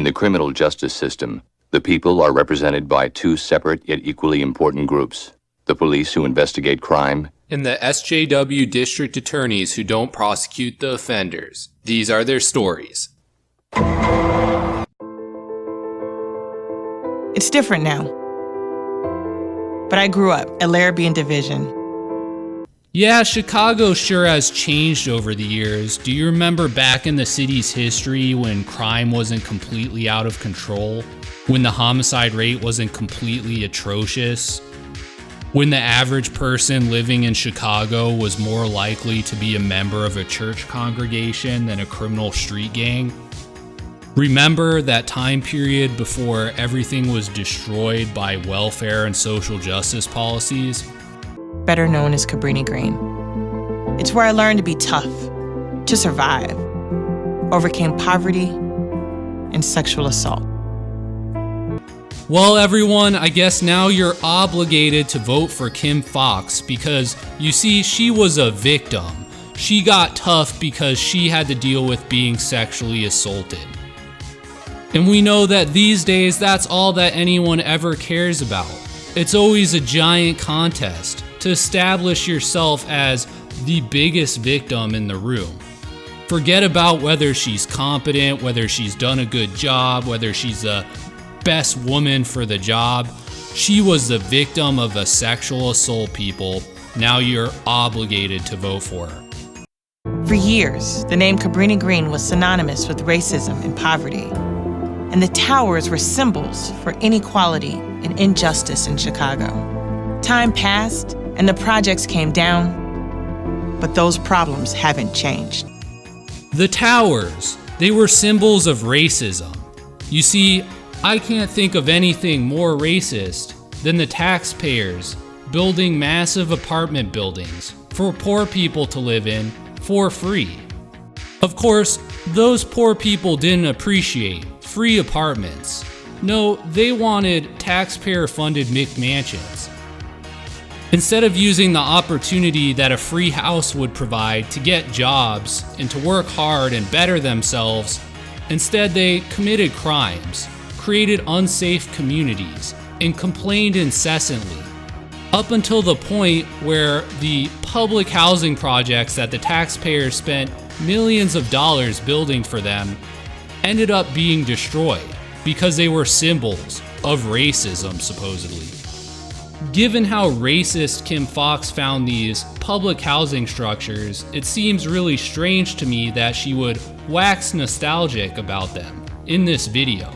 the criminal justice system, the people are represented by two separate yet equally important groups: the police who investigate crime and the SJW district attorneys who don't prosecute the offenders. These are their stories. It's different now. But I grew up at Larrabee and Division. Yeah, Chicago sure has changed over the years. Do you remember back in the city's history when crime wasn't completely out of control? When the homicide rate wasn't completely atrocious? When the average person living in Chicago was more likely to be a member of a church congregation than a criminal street gang? Remember that time period before everything was destroyed by welfare and social justice policies? Better known as Cabrini Green. It's where I learned to be tough, to survive, overcame poverty and sexual assault. Well, everyone, I guess now you're obligated to vote for Kim Foxx because, you see, she was a victim. She got tough because she had to deal with being sexually assaulted. And we know that these days, that's all that anyone ever cares about. It's always a giant contest to establish yourself as the biggest victim in the room. Forget about whether she's competent, whether she's done a good job, whether she's the best woman for the job. She was the victim of a sexual assault, people. Now you're obligated to vote for her. For years, the name Cabrini Green was synonymous with racism and poverty. And the towers were symbols for inequality and injustice in Chicago. Time passed and the projects came down, but those problems haven't changed. The towers, they were symbols of racism. You see, I can't think of anything more racist than the taxpayers building massive apartment buildings for poor people to live in for free. Of course, those poor people didn't appreciate free apartments. No, they wanted taxpayer-funded McMansions. Instead of using the opportunity that a free house would provide to get jobs and to work hard and better themselves, instead they committed crimes, created unsafe communities, and complained incessantly, up until the point where the public housing projects that the taxpayers spent millions of dollars building for them ended up being destroyed because they were symbols of racism, supposedly. Given how racist Kim Foxx found these public housing structures, it seems really strange to me that she would wax nostalgic about them in this video.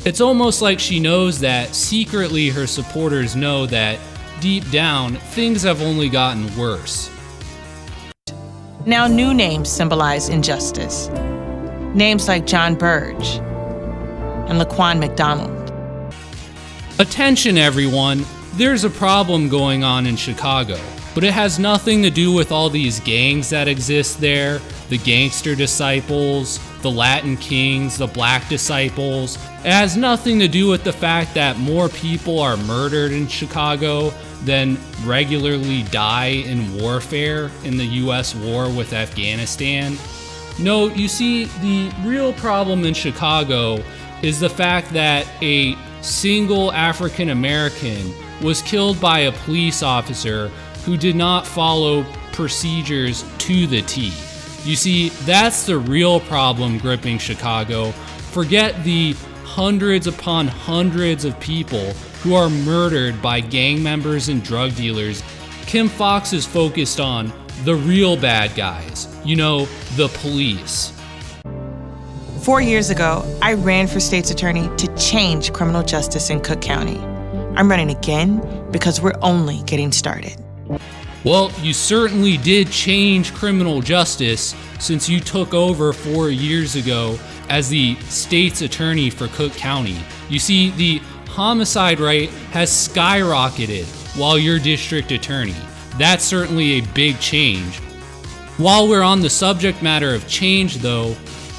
It's almost like she knows that secretly her supporters know that deep down, things have only gotten worse. Now new names symbolize injustice. Names like John Burge and Laquan McDonald. Attention everyone, there's a problem going on in Chicago, but it has nothing to do with all these gangs that exist there, the gangster disciples, the Latin kings, the black disciples. It has nothing to do with the fact that more people are murdered in Chicago than regularly die in warfare in the US war with Afghanistan. No, you see, the real problem in Chicago is the fact that a single African American was killed by a police officer who did not follow procedures to the T. You see, that's the real problem gripping Chicago. Forget the hundreds upon hundreds of people who are murdered by gang members and drug dealers. Kim Foxx is focused on the real bad guys, you know, the police. 4 years ago, I ran for state's attorney to change criminal justice in Cook County. I'm running again because we're only getting started. Well, you certainly did change criminal justice since you took over 4 years ago as the state's attorney for Cook County. You see, the homicide rate has skyrocketed while you're district attorney. That's certainly a big change. While we're on the subject matter of change though,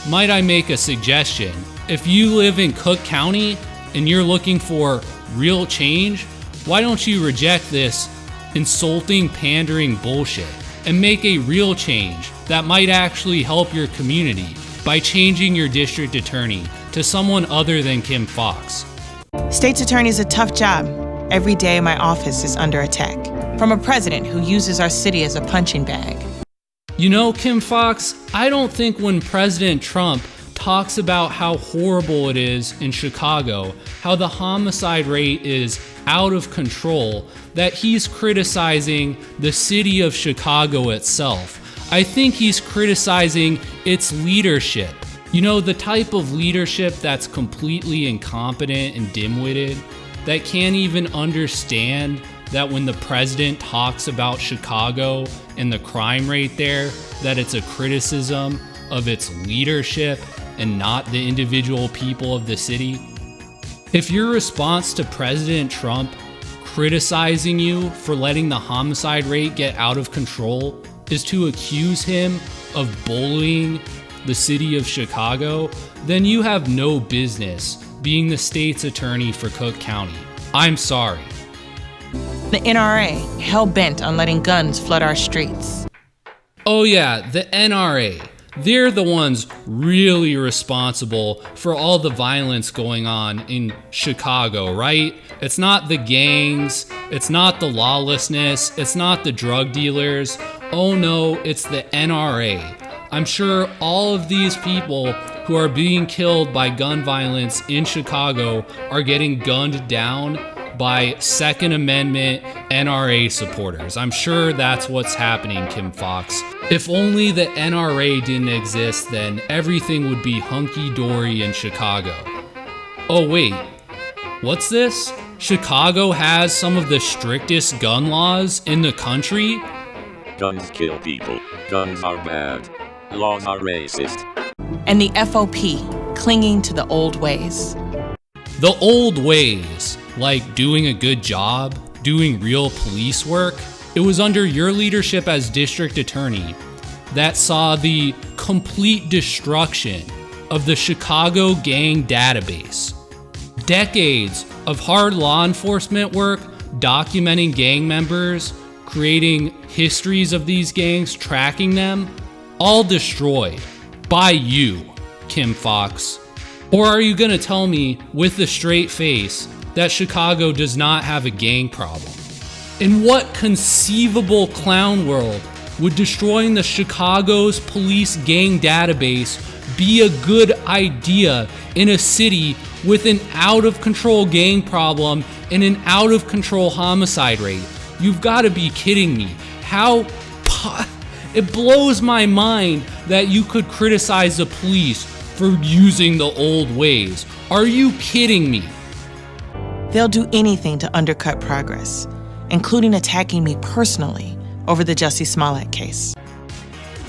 might I make a suggestion? If you live in Cook County and you're looking for real change, why don't you reject this insulting, pandering bullshit and make a real change that might actually help your community by changing your district attorney to someone other than Kim Foxx. State's attorney is a tough job. Every day my office is under attack from a president who uses our city as a punching bag. You know, Kim Foxx, I don't think when President Trump talks about how horrible it is in Chicago, how the homicide rate is out of control, that he's criticizing the city of Chicago itself. I think he's criticizing its leadership. You know, the type of leadership that's completely incompetent and dim-witted, that can't even understand that when the president talks about Chicago and the crime rate there, that it's a criticism of its leadership and not the individual people of the city. If your response to President Trump criticizing you for letting the homicide rate get out of control is to accuse him of bullying the city of Chicago, then you have no business being the state's attorney for Cook County. I'm sorry. The NRA, hell-bent on letting guns flood our streets. Oh yeah, the NRA. They're the ones really responsible for all the violence going on in Chicago, right? It's not the gangs, it's not the lawlessness, it's not the drug dealers. Oh no, it's the NRA. I'm sure all of these people who are being killed by gun violence in Chicago are getting gunned down by Second Amendment NRA supporters. I'm sure that's what's happening, Kim Foxx. If only the NRA didn't exist, then everything would be hunky-dory in Chicago. Oh wait, what's this? Chicago has some of the strictest gun laws in the country? Guns kill people. Guns are bad. Laws are racist. And the FOP, clinging to the old ways. The old ways, like doing a good job, doing real police work. It was under your leadership as district attorney that saw the complete destruction of the Chicago gang database. Decades of hard law enforcement work documenting gang members, creating histories of these gangs, tracking them, all destroyed by you, Kim Foxx. Or are you gonna tell me with a straight face that Chicago does not have a gang problem? In what conceivable clown world would destroying the Chicago's police gang database be a good idea in a city with an out-of-control gang problem and an out-of-control homicide rate? You've got to be kidding me. It blows my mind that you could criticize the police for using the old ways. Are you kidding me? They'll do anything to undercut progress, including attacking me personally over the Jussie Smollett case.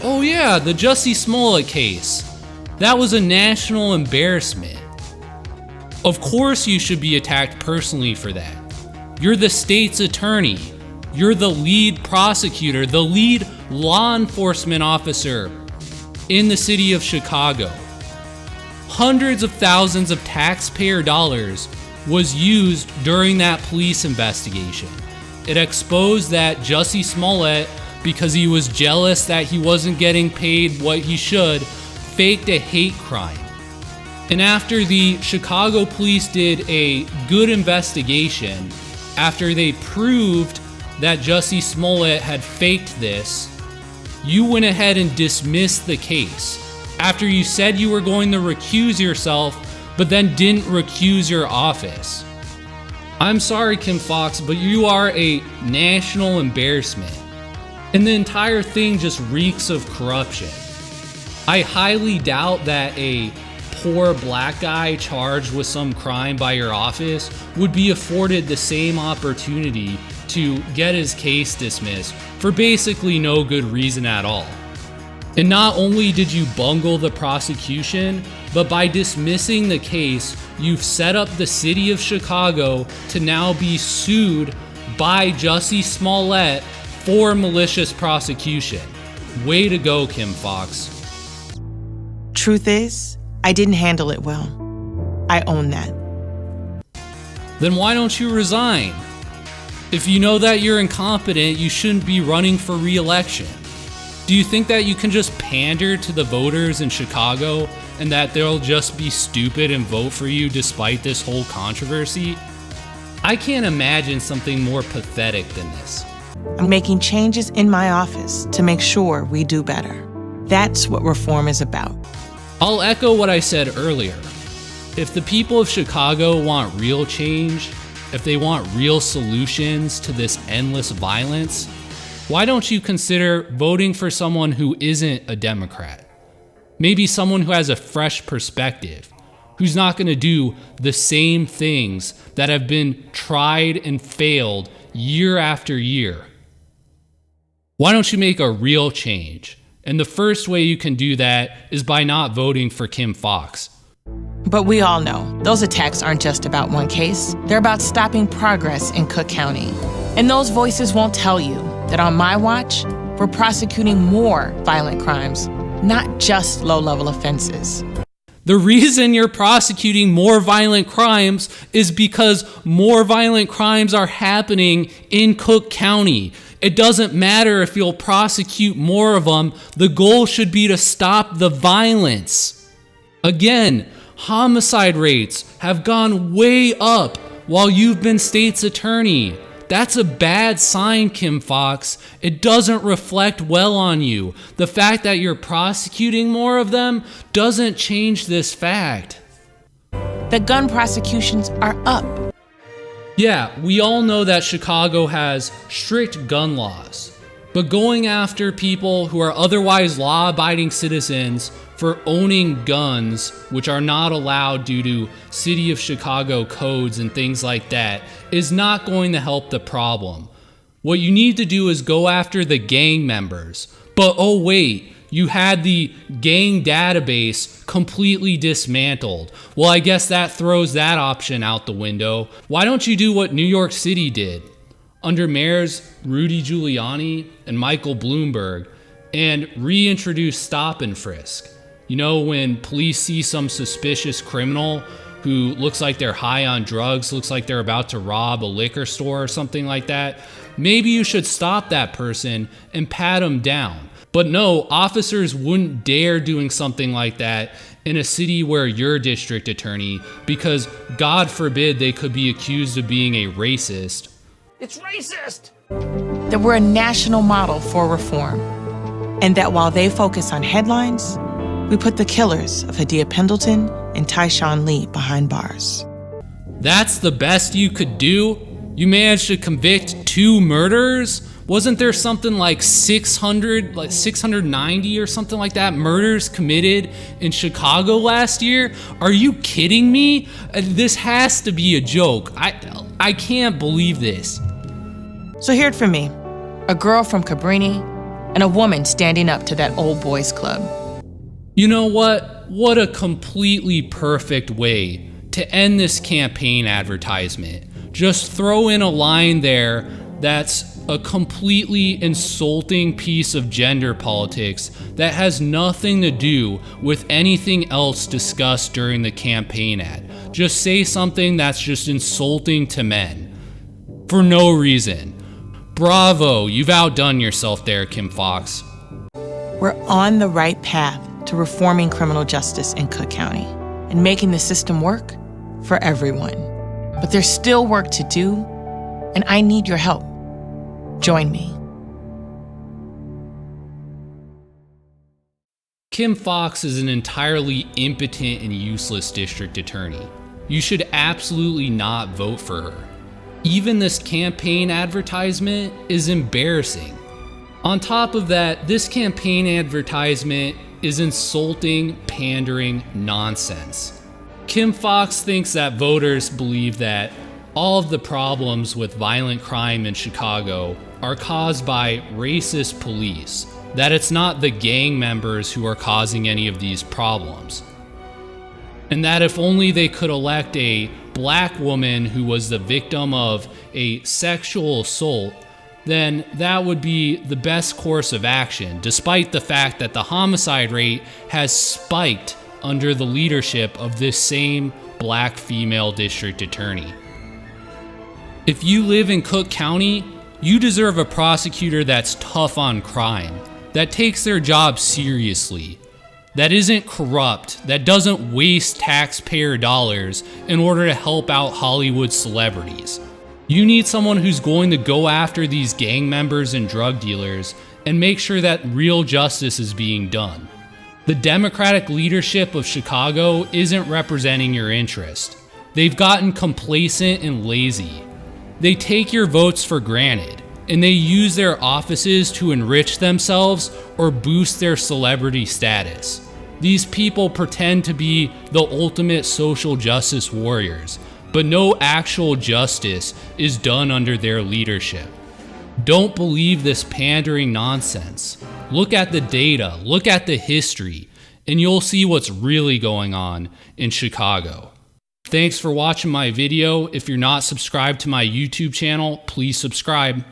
Oh yeah, the Jussie Smollett case. That was a national embarrassment. Of course you should be attacked personally for that. You're the state's attorney. You're the lead prosecutor, the lead law enforcement officer in the city of Chicago. Hundreds of thousands of taxpayer dollars was used during that police investigation. It exposed that Jussie Smollett, because he was jealous that he wasn't getting paid what he should, faked a hate crime. And after the Chicago police did a good investigation, after they proved that Jussie Smollett had faked this, you went ahead and dismissed the case. After you said you were going to recuse yourself, but then didn't recuse your office. I'm sorry, Kim Foxx, but you are a national embarrassment. And the entire thing just reeks of corruption. I highly doubt that a poor black guy charged with some crime by your office would be afforded the same opportunity to get his case dismissed for basically no good reason at all. And not only did you bungle the prosecution, but by dismissing the case, you've set up the city of Chicago to now be sued by Jussie Smollett for malicious prosecution. Way to go, Kim Foxx. Truth is, I didn't handle it well. I own that. Then why don't you resign? If you know that you're incompetent, you shouldn't be running for re-election. Do you think that you can just pander to the voters in Chicago and that they'll just be stupid and vote for you despite this whole controversy? I can't imagine something more pathetic than this. I'm making changes in my office to make sure we do better. That's what reform is about. I'll echo what I said earlier. If the people of Chicago want real change, if they want real solutions to this endless violence, why don't you consider voting for someone who isn't a Democrat? Maybe someone who has a fresh perspective, who's not going to do the same things that have been tried and failed year after year. Why don't you make a real change? And the first way you can do that is by not voting for Kim Foxx. But we all know those attacks aren't just about one case. They're about stopping progress in Cook County. And those voices won't tell you that on my watch, we're prosecuting more violent crimes, not just low-level offenses. The reason you're prosecuting more violent crimes is because more violent crimes are happening in Cook County. It doesn't matter if you'll prosecute more of them. The goal should be to stop the violence. Again, homicide rates have gone way up while you've been state's attorney. That's a bad sign, Kim Foxx. It doesn't reflect well on you. The fact that you're prosecuting more of them doesn't change this fact. The gun prosecutions are up. Yeah, we all know that Chicago has strict gun laws, but going after people who are otherwise law-abiding citizens for owning guns, which are not allowed due to City of Chicago codes and things like that, is not going to help the problem. What you need to do is go after the gang members. But oh wait, you had the gang database completely dismantled. Well, I guess that throws that option out the window. Why don't you do what New York City did under mayors Rudy Giuliani and Michael Bloomberg and reintroduce stop and frisk? You know, when police see some suspicious criminal who looks like they're high on drugs, looks like they're about to rob a liquor store or something like that, maybe you should stop that person and pat them down. But no, officers wouldn't dare doing something like that in a city where you're district attorney because, God forbid, they could be accused of being a racist. It's racist! That we're a national model for reform. And that while they focus on headlines, we put the killers of Hadia Pendleton and Tyshawn Lee behind bars. That's the best you could do? You managed to convict 2 murderers? Wasn't there something like 690 or something like that murders committed in Chicago last year? Are you kidding me? This has to be a joke. I can't believe this. So hear it from me, a girl from Cabrini and a woman standing up to that old boys club. You know what? What a completely perfect way to end this campaign advertisement. Just throw in a line there that's a completely insulting piece of gender politics that has nothing to do with anything else discussed during the campaign ad. Just say something that's just insulting to men for no reason. Bravo, you've outdone yourself there, Kim Foxx. We're on the right path to reforming criminal justice in Cook County and making the system work for everyone. But there's still work to do, and I need your help. Join me. Kim Foxx is an entirely impotent and useless district attorney. You should absolutely not vote for her. Even this campaign advertisement is embarrassing. On top of that, this campaign advertisement is insulting, pandering nonsense. Kim Foxx thinks that voters believe that all of the problems with violent crime in Chicago are caused by racist police, that it's not the gang members who are causing any of these problems. And that if only they could elect a black woman who was the victim of a sexual assault, then that would be the best course of action, despite the fact that the homicide rate has spiked under the leadership of this same black female district attorney. If you live in Cook County, you deserve a prosecutor that's tough on crime, that takes their job seriously. that isn't corrupt, that doesn't waste taxpayer dollars in order to help out Hollywood celebrities. You need someone who's going to go after these gang members and drug dealers and make sure that real justice is being done. The Democratic leadership of Chicago isn't representing your interest. They've gotten complacent and lazy. They take your votes for granted, and they use their offices to enrich themselves or boost their celebrity status. These people pretend to be the ultimate social justice warriors, but no actual justice is done under their leadership. Don't believe this pandering nonsense. Look at the data, look at the history, and you'll see what's really going on in Chicago. Thanks for watching my video. If you're not subscribed to my YouTube channel, please subscribe.